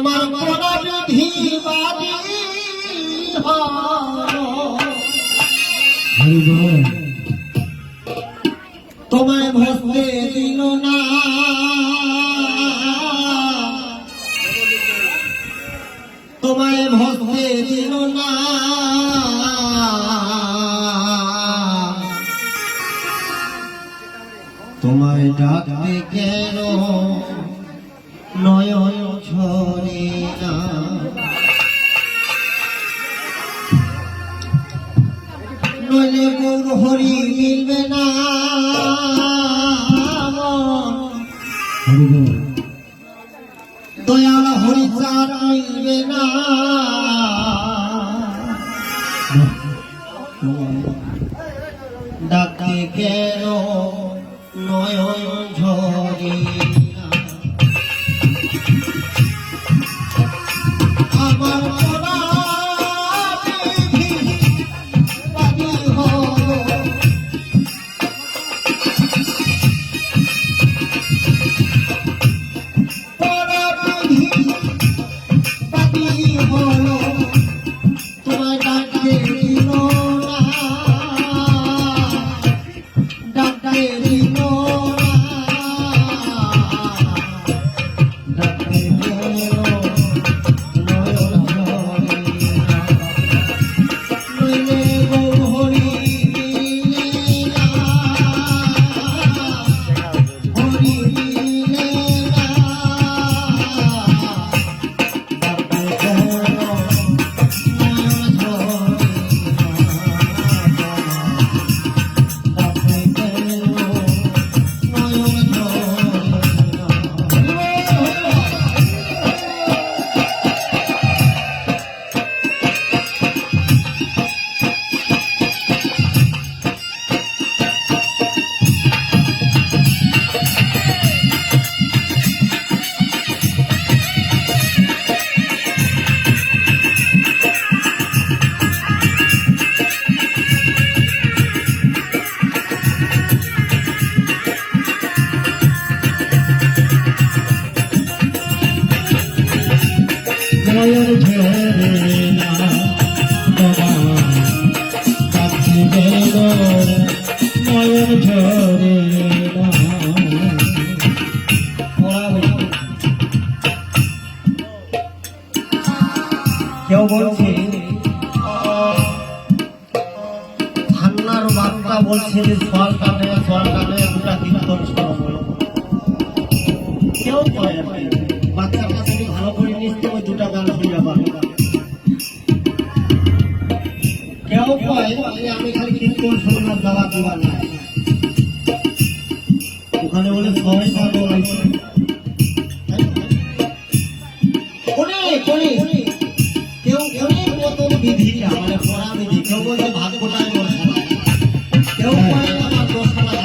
আমার পরাবিধি বাদী তোমায় ভসতে দিল না, তোমায় ভসতে দিল না, তোমায় ডাকতে কেন নয়ন ঝরে না। নইলে গৌর হরি মিলবে না, দয়াল হরি চাঁদ মিলবে না। ডাকে কেন নয়ন ঝরে না, আমার নয়ন ঝরে না, নয়ন ঝরে না। কেউ বলছে ঠান্ডার বার্তা বলছে যে সল কানে দুটা কীর্তন শোনো। কেউ কয় বাচ্চার কাছে ভালো করে নিচ্ছে ওই দুটা গান শুনে পাবে। কেউ কয় আমি খালি কীর্তন শুনলাম গাওয়া দেওয়ার না, ওখানে বলে সবাই পাবো কেউ অনেক মতন বিধি মানে পড়া বিধি। কেউ বলছে ভাগ্যটাই দোষানা, কেউ কয় আমার দোষানা,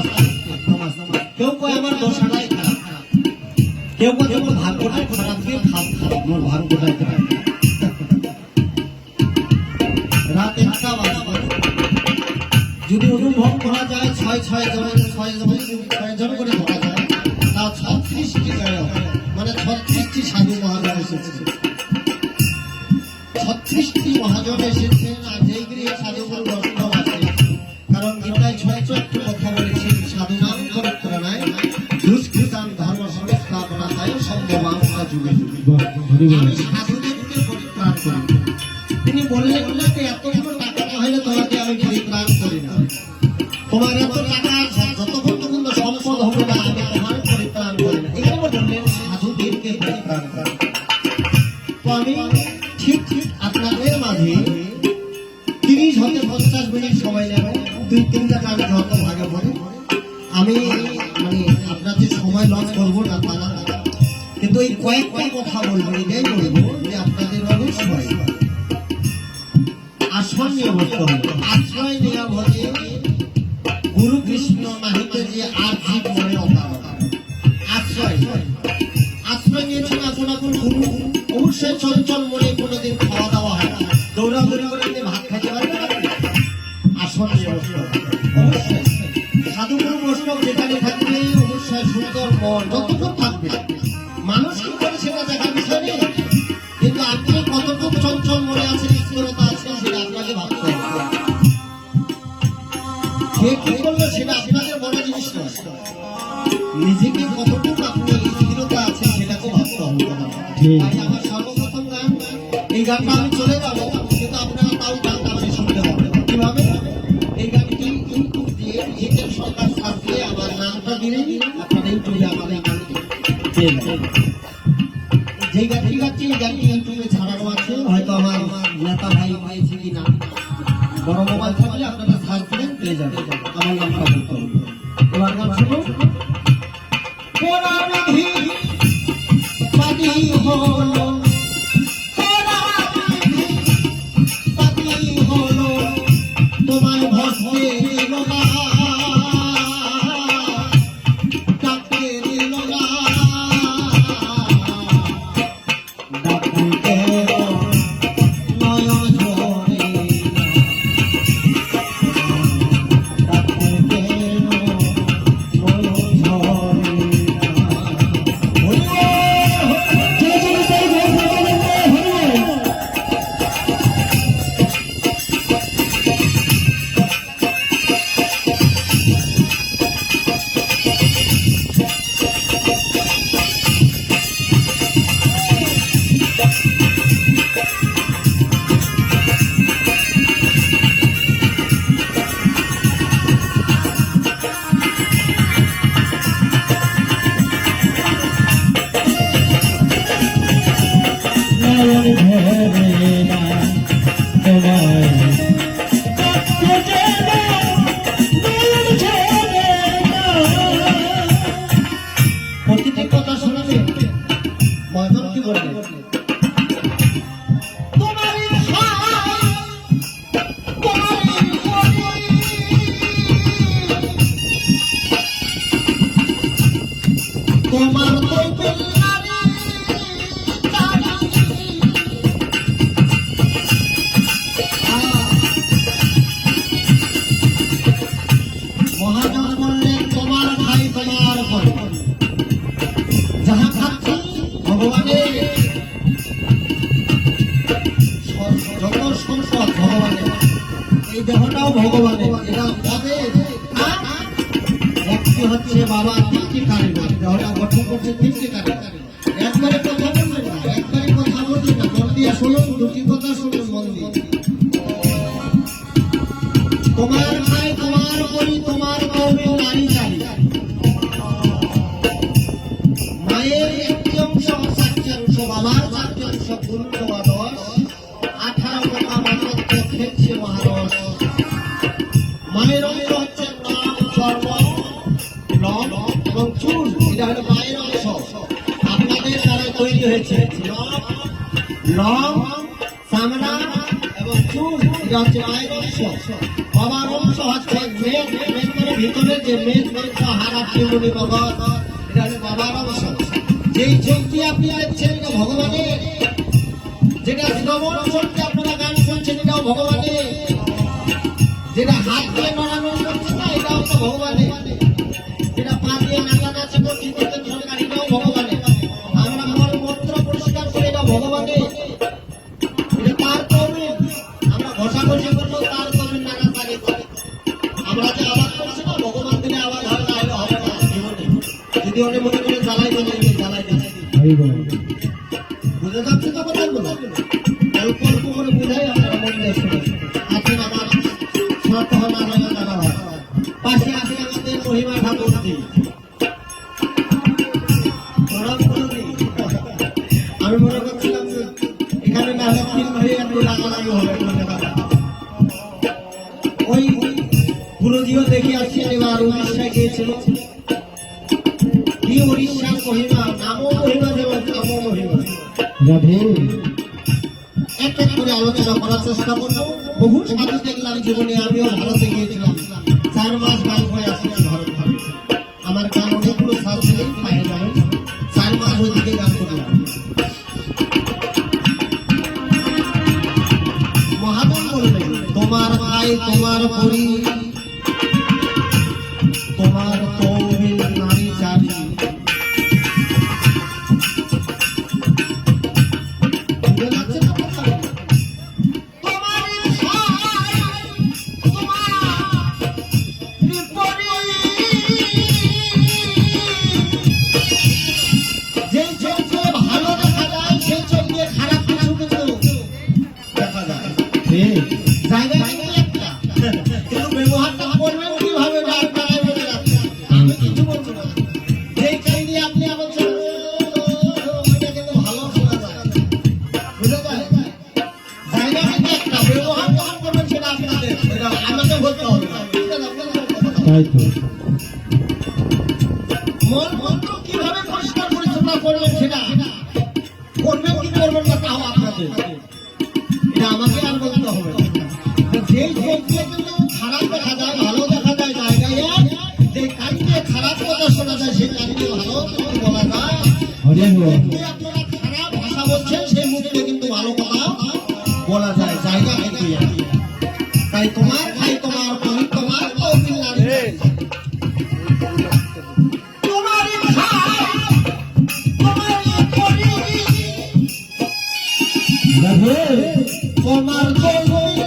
কেউ কয় আমার দোষানাই খারাপ, কেউ বলছে আমার ভাগ্যটাই খারাপ, দিয়ে খারাপ আমার ভাগ্যটাই খারাপ। রাত 1টা বাজে যদি অনুভব করা যায় 6 জন করে ধরা যায়, তা 36টি মানে 36টি সাধু মহাজন এসেছে। 36টি মহাজন এসেছেন। আর যেই গৃহে সাধুগুরু বৈষ্ণব আছে, কারণ গীতায় 6 একটু কথা বলেছি, সাধু নাম পরিত্রাণায় দুষ্কৃতাং ধর্ম সংস্থাপনায় সম্ভবাংশা যুগে যুগে। আমি সাধুদেরকে পরিত্রাণ করি। তিনি বললেন না যে এতগুলো টাকা হলে তোমাকে আমি পরিত্রাণ করি না, তোমার এত টাকা যতক্ষণ পর্যন্ত সম্পদ হবে না আমি তোমার পরিত্রাণ করি না। এখানে বললেন সাধুদেরকে পরিত্রাণ করি। তো আমি ঠিক আপনাদের মাঝে 30 হতে 50 মিনিট সময় নেব, 2-3টা গান যত ভাগে পড়ে আমি মানে আপনাদের সময় লস করবো না তা না, কিন্তু এই কয়েকটা কথা বলবো, এটাই বলবো যে আপনাদের অবশ্যই আসন নিয়ে বসতে হবে। আশ্রয় নেওয়া বলে গুরু কৃষ্ণ নাহিতে যে আর জীব মনে অভাব। আশ্রয় নিয়েছেন এখন গুরু, অবশ্যই চঞ্চল মনে কোনোদিন খাওয়া দাওয়া হয় না, দৌড়াদৌড়ি করে ভাত খাইতে পারবে না। আসন নিয়ে বসতে হবে অবশ্যই। সাধুগুরু বৈষ্ণব যেখানে থাকবে অবশ্যই সুন্দর মন যতটুকু থাকবে, মানুষ কি করে সেটা দেখার বিষয় নেই। চঞ্চল মনে আছে, স্থিরতা আছে, সেটা আপনাকে ভাবতে হবে। কে কি করলো সেটা আপনাদের বড় জিনিস নয়, নিজেকে কতটুকু আপনি স্থিরতা আছে সেটাকে ভাবতে হবে। তাই আমার সর্বপ্রথম গান, এই গানটা আমি চলে যাবো, কিন্তু আপনারা তাও গানটা আমি শুনতে পাবেন। কিভাবে? এই গানটি ইউটিউব দিয়ে ডিজিটাল সরকার সার্চ দিয়ে আমার নামটা দিলে আপনারা ইউটিউবে আমার এই গানটি পেয়ে যাবেন। যেই গানটি গাচ্ছি এই গানটি ইউটিউবে ছাড়ানো আছে, হয়তো আমার নেতা ভাই পেয়েছে কিনা, বড় মোবাইল থাকলে আপনারা সার্চ দিলেন পেয়ে যাবেন, আমার নামটা বলতে হবে। এবার গান শুনুন। পরাণধি পাদি হলো, পরাণধি পাদি হলো, তোমার ভক্তে লোলা ডাকতে লোলা, ডাকতে নয়ন ঝরে, ডাকতে নয়ন ঝরে। প্রতিটি কথা শোনাবে, ময়দান কি বলবে? তোমার মহাজন বললেন তোমার ভাই তোমার ভাই, যাহা খাচ্ছি ভগবানের, যত সম্পদ ভগবানের, এই দেহটাও ভগবানের, এটা তবে ব্যক্তি হচ্ছে বাবা তিনটি কারিগর, দেহটা গঠন করছে তিনটি কারিগর। একবারে কথা বলবেন না, একবারে কথা বলবেন না, মন দিয়ে শুনুন, দুটি কথা শুনুন মন দিয়ে। তোমার ভাই তোমার বই, তোমার কৌমি নারী চারি, মায়ের একটি অংশ 4টি অংশ, বাবার 4টি অংশ, পূর্ণ 10, 18 টাকা মানত্ব খেয়েছে মহারস। মায়ের অংশ হচ্ছে নাম, চর্ম, নখ এবং চুল, এটা হলো মায়ের অংশ। আপনাদের দ্বারা তৈরি হয়েছে নখ, নখ, চামড়া এবং চুল, এটা হচ্ছে মায়ের অংশ। বাবার অংশ হচ্ছে মেদ, মেদ মানে ভিতরে যে মেদ, হাড়, চিমুনি, মগজ, এটা হচ্ছে বাবার অংশ। যেই শক্তি আপনি দেখছেন এটা ভগবানের, যেটা শ্রবণ শক্তি আপনারা গান শুনছেন এটাও ভগবানের, যেটা হাত দিয়ে নড়ানো করছে না এটাও তো ভগবানের, যেটা পা দিয়ে নাচানাচি করছি করতে সরকার এটাও ভগবানের, আমরা মল মন্ত্র পরিষ্কার করে এটা ভগবানের, এটা তার করবেন। আমরা ঘষাঘষি করলেও তার করবেন, নানা তারে করে আমরা যে আবাদ করছি না, ভগবান দিলে আবাদ হয় না, হলে হবে না জীবনে। যদি অনেক মনে করে জ্বালাই বানাইবে, জ্বালাই বানাইবে, বুঝে যাচ্ছে তো কথাগুলো? অল্প অল্প করে বুঝাই আপনারা মন দিয়ে শুনে আছেন। আমার শর্ত হওয়া দাদা হয়, পাশে আছে আমাদের মহিমা ঠাকুরজি, আমি মনে করছিলাম যে এখানে না হলে 3 ভাই একটু লাগালাগি হবে। ওই গুরুজিও দেখে আসছি, এবার উড়িষ্যায় গিয়েছিল, কি উড়িষ্যার মহিমা, নামও মহিমা যেমন নামও মহিমা। এক এক করে আলোচনা করার চেষ্টা করবো। বহু সাধু দেখলাম জীবনে, আমিও ভারতে গিয়েছিলাম, 4 মাস গান হয়ে আসছিলাম ভারত। আমার গান অনেকগুলো সাল ছিলেই পায়ে যাবেন, 4 মাস ওইদিকে গান করলাম। মহাজন বললেন তোমার ভাই তোমার পরি, তোমার কৌমিল নারী চারি, বুঝে যাচ্ছে না কথা? তাই তো মন কিভাবে পরিষ্কার পরিচ্ছন্ন করবেন সেটা করবেন কি করবেন না তাও আপনাদের, এটা আমাকে আর বলতে হবে না। যেই চোখে কিন্তু খারাপ দেখা যায় ভালো দেখা যায় জায়গায়, যে কাজে খারাপ কথা শোনা যায় সেই কাজে ভালো কিন্তু বলা যায়। হরি বল যে আপনারা খারাপ ভাষা বলছেন সেই মুখে কিন্তু ভালো কথা বলা যায় জায়গা কিন্তু একই। তাই তোমার ভাই তোমার বই তোমার কৌমিল নারী তোমারই ভাই তোমারই করি দেখো তোমার কৌমিল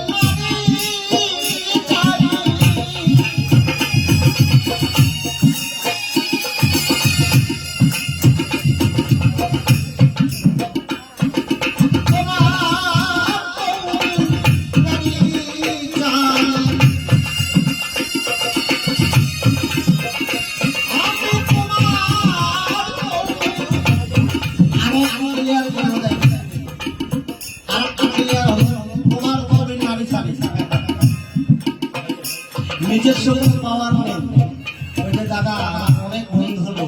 নিজের সঙ্গে পাওয়ার নেই। ওই যে দাদা অনেক ভুল হলো,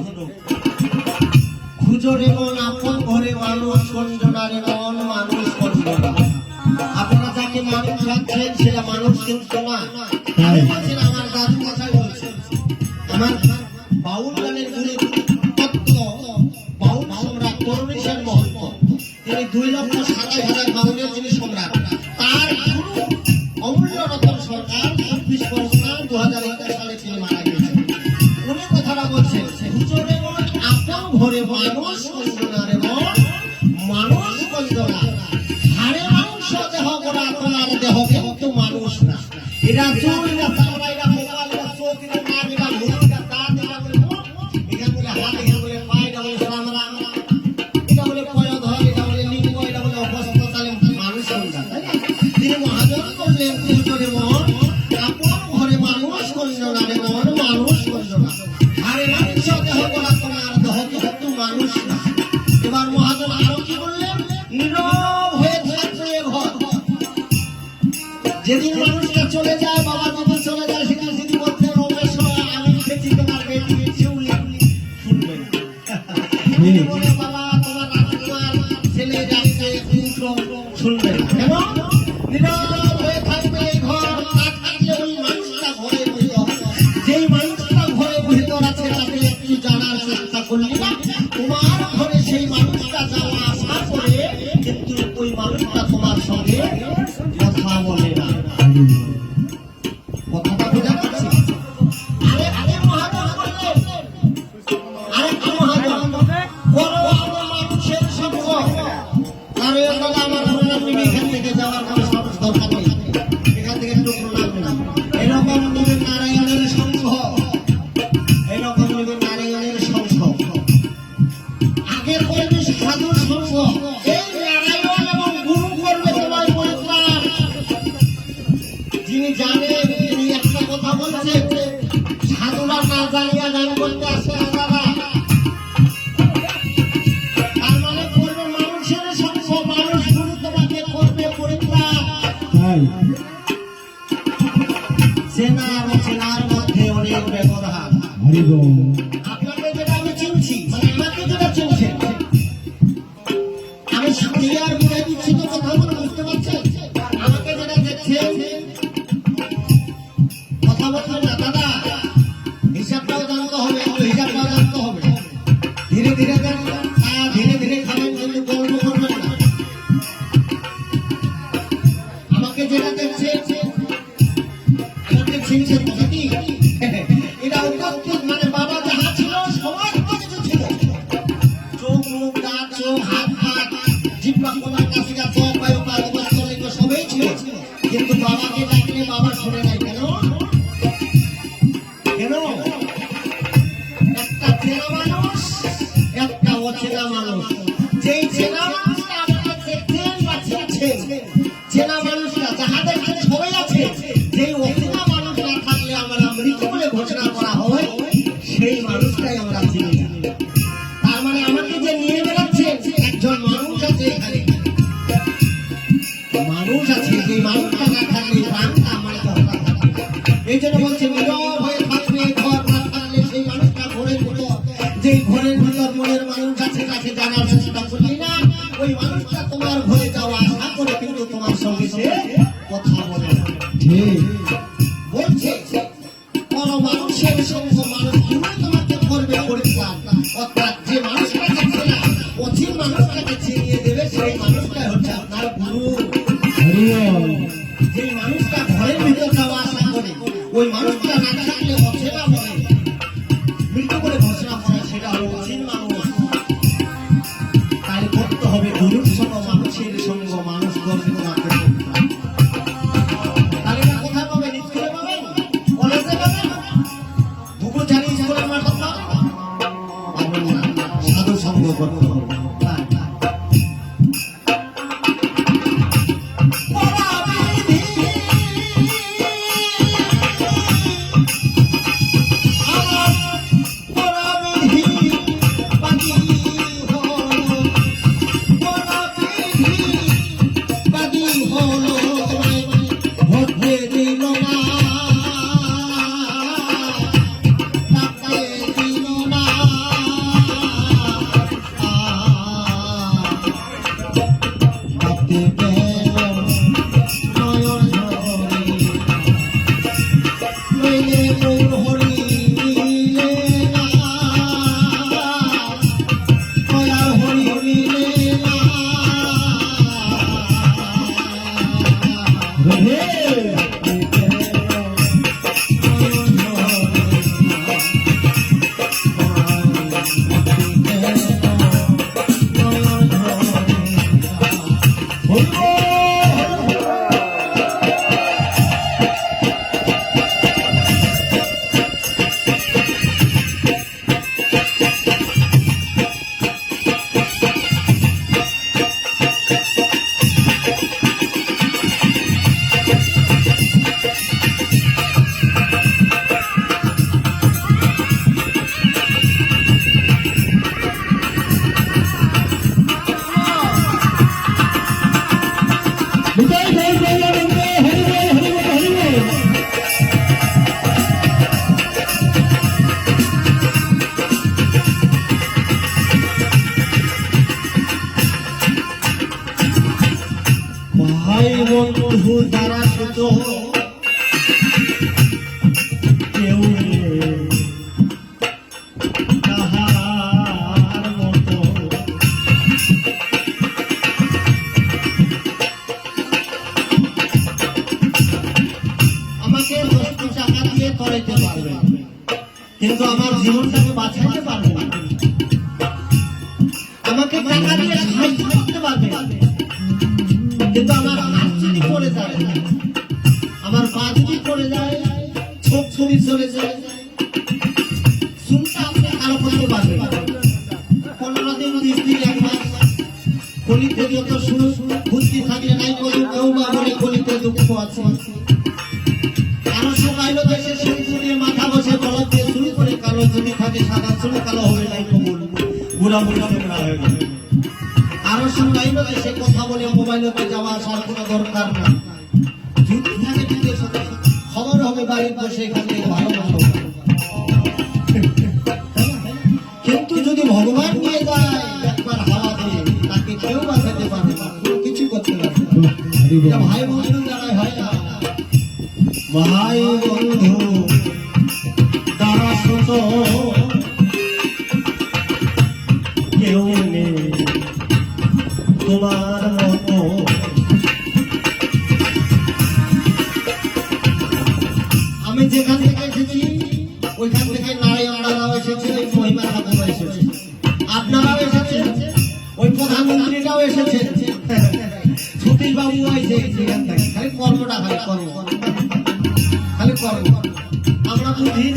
খুঁজো রে মন আপন ঘরে মানুষ কঞ্জনারে মন মানুষ কঞ্জনা। আপনারা যাকে মানুষ ভাবছেন সেটা মানুষ কিন্তু না। আমি বলছেন আমার দাদু কথাই বলছেন, আমার বাউল গানের গুরু তত্ত্ব বাউল সম্রাট করুণেশ্বর মহন্ত, তিনি 2,27,000 বাউলের যিনি সম্রাট, তার গুরু অমূল্য রতন সরকার 26 পরগনা 2021 সালে তিনি মারা গেছেন। উনি কথাটা বলছেন, হুজুরে মন আপন ঘরে মানুষ কঞ্জনারে মন মানুষ কঞ্জনা, হাড়ে মাংস দেহ গড়া তোমার দেহ কিন্তু মানুষ না। এরা চুল না চামড়া, এরা মোবাইল, এরা চোখ, এরা নাক, এরা ভুল, এরা দাঁত, এরা বলে মুখ, এরা বলে হাত, এরা বলে পায়ে, এরা বলে চামড়া, এটা বলে পয়ধর, এটা বলে লিঙ্গ, এটা বলে অবস্থ, তাহলে মানুষ কোনটা? তাই না? তিনি মহাজন করলেন হুজুরে মন আপন ঘরে মানুষ কঞ্জনারে মন মানুষ কঞ্জনা, হাড়ে মাংস দেহ গড়া তোমার দেহ কিন্তু মানুষ না। এবার মহাজন আরো কি বললেন? নীরব হয়ে থাকবে এ ঘর। যেদিন মানুষটা চলে যায়, বাবা যখন চলে যায়, সেদিন যদি বলতে রমেশ আমি লিখেছি তোমার বেটি শিউলি, শুনবেন। যদি বলে বাবা তোমার রাজকুমার ছেলে যাচ্ছে শুনবেন। কেন? নীরব হয়ে থাকবে এই ঘর। না থাকলে ওই মানুষটা ঘরে ভিতর, যেই মানুষটা ঘরে ভিতর আছে তাকে একটু জানার চেষ্টা করলি না, তোমার ঘরে সেই মানুষটা যাওয়া আসা করে, কিন্তু ওই মানুষটা তোমার সঙ্গে কথা বলে না। কথাটা বোঝা যাচ্ছে? আরে মহাজন বললেন, আরেকটা মহাজন বড় আমার মানুষের সঙ্গ, আর ওই দাদা আমার প্রণাম নিবে, এখান থেকে যাওয়ার কোনো সাহস দরকার নেই, এখান থেকে একটু প্রণাম নিলাম। এরকম নিবে নারায়ণের সঙ্গ, এরকম নিবে নারায়ণের সঙ্গ। আগের করবে সাধুর সঙ্গ, এই নারায়ণ এবং গুরু করবে তোমায় পরিত্রাণ। যিনি জানেন তিনি একটা কথা বলছেন, সাধুরা না জানিয়া গান করতে আসে না দাদা। তার মানে করবে মানুষের সঙ্গ, মানুষ গুরু তোমাকে করবে পরিত্রাণ। তাই চেনা এবং চেনার মধ্যে অনেক ব্যবধান। হরি বল আপনাকে যেটা আমি চিনছি, মানে আমাকে যেটা চিনছেন, আমি ক্লিয়ার বুঝে দিচ্ছি তো কথাগুলো বুঝতে পারছেন? আমাকে যেটা দেখছেন কথা বলবেন না দাদা, হিসাবটাও জানতে হবে, হিসাবটাও জানতে হবে। ধীরে ধীরে দেন, ধীরে ধীরে খাবেন, কিন্তু গল্প করবেন না। আমাকে যেটা দেখছেন, আমাকে চিনছেন কথা কি? এটা উপস্থিত, মানে বাবা যাহা ছিল সমস্ত কিছু ছিল, চোখ মুখ দাঁত চোখ হাত হাত জিহ্বা কোনা কাশিকা চোখ বায়ু পায় অবস্থা সবই ছিল, কিন্তু বাবাকে ডাকলে বাবা শুনে নাই। কেন? কেন? একটা চেনা মানুষ, একটা অচেনা মানুষ। যেই চেনা মানুষটা আপনারা দেখছেন বা চিনছেন, চেনা মানুষটা যাহা দেখছেন সবাই আছে, যেই অচেনা মানুষ না থাকলে আমরা মৃত বলে ঘোষণা করা হয়, সেই মানুষটাই আমরা চিনি না। তার মানে আমাকে যে নিয়ে বেড়াচ্ছেন, একজন মানুষ আছে এখানে, মানুষ আছে, যে মানুষটা না থাকলে প্রাণটা আমার এই জন্য বলছে নীরব হয়ে থাকবে চেষ্টা করলি না, ওই মানুষটা তোমার ঘরে যাওয়া আশা করে কিন্তু তোমার সঙ্গে সে কথা বলে না। ঠিক বলছে কোন মানুষের সঙ্গ মানুষ তুমি তোমাকে করবে পরিত্রাণ, অর্থাৎ যে মানুষটাকে চেনা অচিন মানুষটাকে চিনিয়ে দেবে সেই মানুষটাই হচ্ছে আপনার গুরু। হরি বল যে মানুষটা ঘরের ভিতর যাওয়া আশা করে ওই মানুষটা না থাকলে অচেনা বলে মৃত্যু করে ঘোষণা করে সেটা হলো অচিন মানুষ। তাই করতে হবে গুরুর সঙ্গ মানুষের সঙ্গ মানুষ করবে তোমাকে পরিত্রাণ। তাহলে এটা কোথায় পাবেন? স্কুলে পাবেন, কলেজে পাবেন, দুপুর জানি স্কুলের মাঠে পাবেন না। সাধু সঙ্গ করতে হবে। বিজয় জয় জয় আনন্দ হরি বল হরি বল হরি বল ভাই বন্ধু দ্বারা সুত কেউ নেই তাহার মতো। আমাকে 10টি টাকা দিয়ে করাইতে পারবে কিন্তু আমার জীবনটাকে বাঁচাইতে পারবে না। আমাকে টাকা দিয়ে সাহায্য করতে পারবে কিন্তু আমার হাত যদি পড়ে যায়, আমার পা যদি পড়ে যায়, চোখ ছবি চলে যায়, শুনতে আপনি আরো করতে পারবেন 15 দিন 20 দিন 1 মাস কলিতে যত শুরু বুদ্ধি থাকলে নাই বলে কেউ বা বলে কলিতে দুঃখ আছে। আরো সবাইলো দেশে শুরু দিয়ে মাথা বসে গলা দিয়ে শুরু করে কালো যদি থাকে সাদা চুল কালো হবে নাই কবুল বুড়া বুড়া বুড়া হয়ে গেল। আরো সবাইলো দেশে কথা বলে মোবাইলতে যাওয়া আসার কোনো দরকার না। যদি থাকে বিদেশে খবর হবে বাড়ির বসে এখান থেকে ভালো ভালো। কিন্তু যদি ভগবান নিয়ে যায় একবার হাওয়া দিয়ে তাকে কেউ বাঁচাতে পারবে না, কেউ কিছু করতে পারবে না। হরি বল এটা ভাই বন্ধু দ্বারাই হয় না। ভাই বন্ধু দ্বারা সুত কেউ নেই তোমার মতো। আমি যেখান থেকে এসেছি ওইখান থেকে নারায়ণরাও এসেছে, ওই মহিমা ঠাকুর এসেছে, আপনারাও এসেছেন, ওই প্রধানমন্ত্রীরাও এসেছে, সতীশ বাবুও এসে সেখান থেকে। খালি কর্মটা খালি কর্ম খালি কর্ম। আমরা বুঝি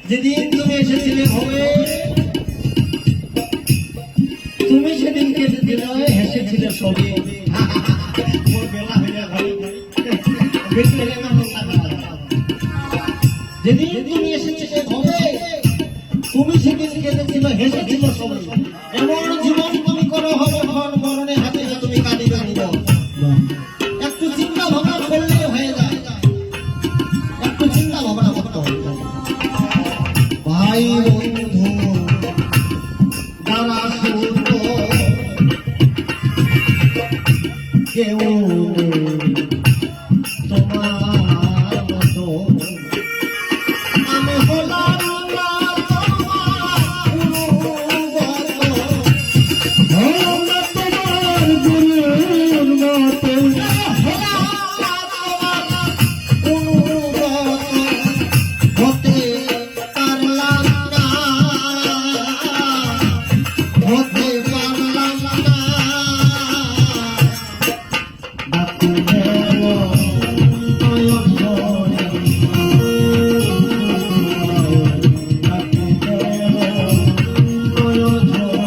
যেদিন তুমি এসেছিলে ভবে তুমি সেদিন কেটেছিলে হেসেছিলে সবে মোর বেলা হইলে ভাই বেশি হলে না মন লাগা। যেদিন তুমি এসেছিলে ভবে তুমি সেদিন কেটেছিল হেসেছিল সবে। এমন জীবন তুমি করো হবে মরণে হাতে তুমি কাঁদিবে জীবন। একটু চিন্তা ভাবনা করলে হয়ে যায়, একটু চিন্তা ভাবনা করতে হবে। ভাই বন্ধু দ্বারা সুত কেউ তোমার মতো আমি হলাম না তোমার গুরুবর্গ। হলাম না তোমার গুরুর মতো, হতে পারলাম না, হতে পারলাম না। ডাকি দেব নয়ন ভরে, ডাকি দেব নয়ন ভরে।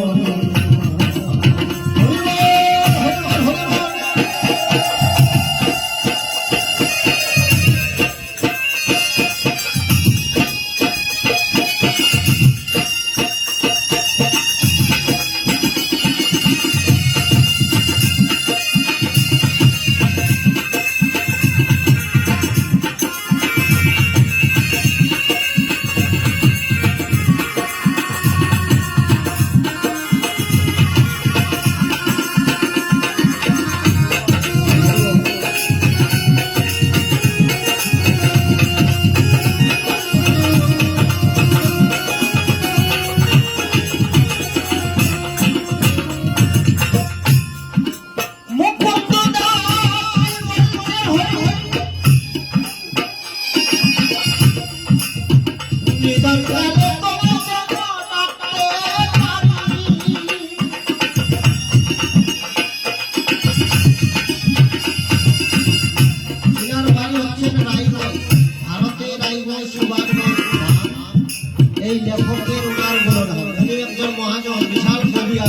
এই লেখকের উনার বলো না, উনি একজন মহাজন, বিশাল কবিয়া।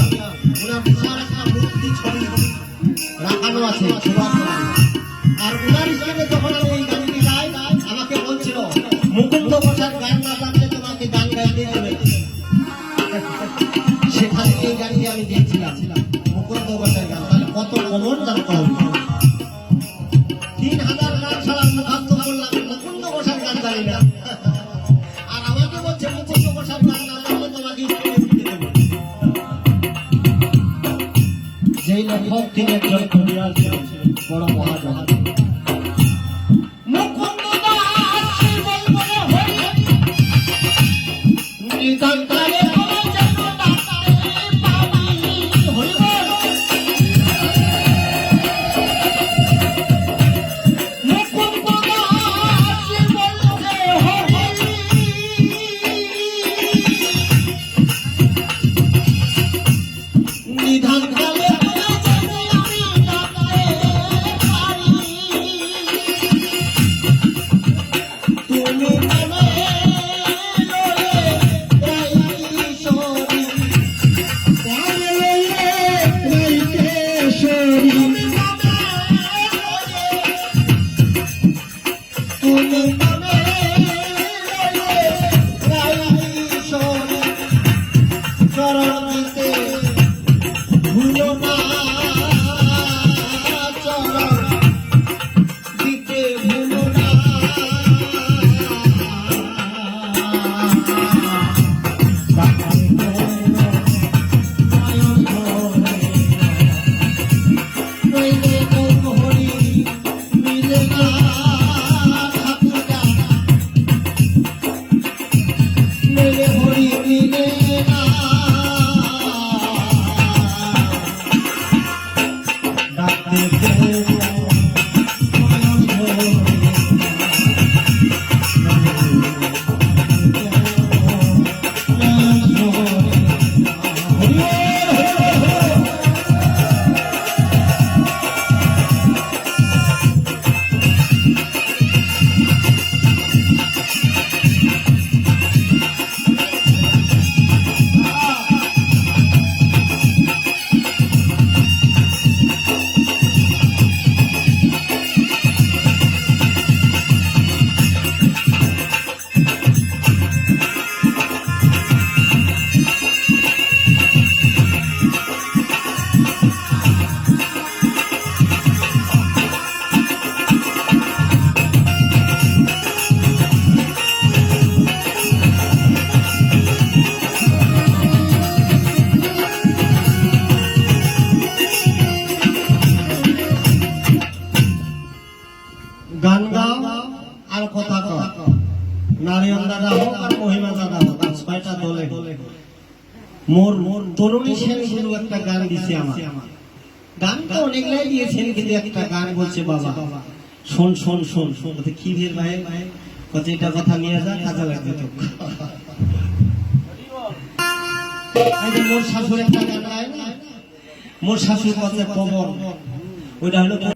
উনার বিশাল একটা মূর্তি ছবি রাখানো আছে সুভাষ বাবু। আর উনার হিসাবে যখন আমি এই গানটি গাই, আমাকে বলছিল মুকুন্দ বসার গান না জানলে তোমাকে গান গাইতে হবে। সেখানে এই গানটি আমি দিয়েছিলাম, মুকুন্দ বসার গান। তাহলে কত কমন জানতে হবে। 3000 গান ছাড়া মুখান্ত করলাম, মুকুন্দ বসার গান জানি না। আর আমাকে বলছে মুকুন্দ বসার গান না জানলে তোমাকে স্কুলে দিতে দেবে। যেই লেখক তিনি একজন কবিয়া ছিলেন, বড় মহাজন। মুকুন্দ দাস জীবন বলে হরি, নিতান্তরে কোনো যেন ডাক্তারে পাবি হরি বল। মুকুন্দ দাস জীবন বলে হরি, নিধান কালে ভুলো না চরণ দিতে, ভুলো না নইলে কোন হরি মিলে না ঠাকুরা, নইলে হরি মিলে না। ডাকি দেব নয়ন ভরে, নয়ন ভরে। হরি বল, হরি বল, হরি বল। তরুণী সেন গুরু একটা গান দিছে আমার। গান তো অনেকলাই দিয়েছেন, কিন্তু একটা গান বলছে বাবা শোন শোন শোন শোন। বলতে কি ভের ভাই কত এটা কথা নিয়ে যা, কাজে লাগবে তো। এই যে মোর শাশুড়ি একটা গান গায় না, মোর শাশুড়ি কথা পবন, ওইটা হলো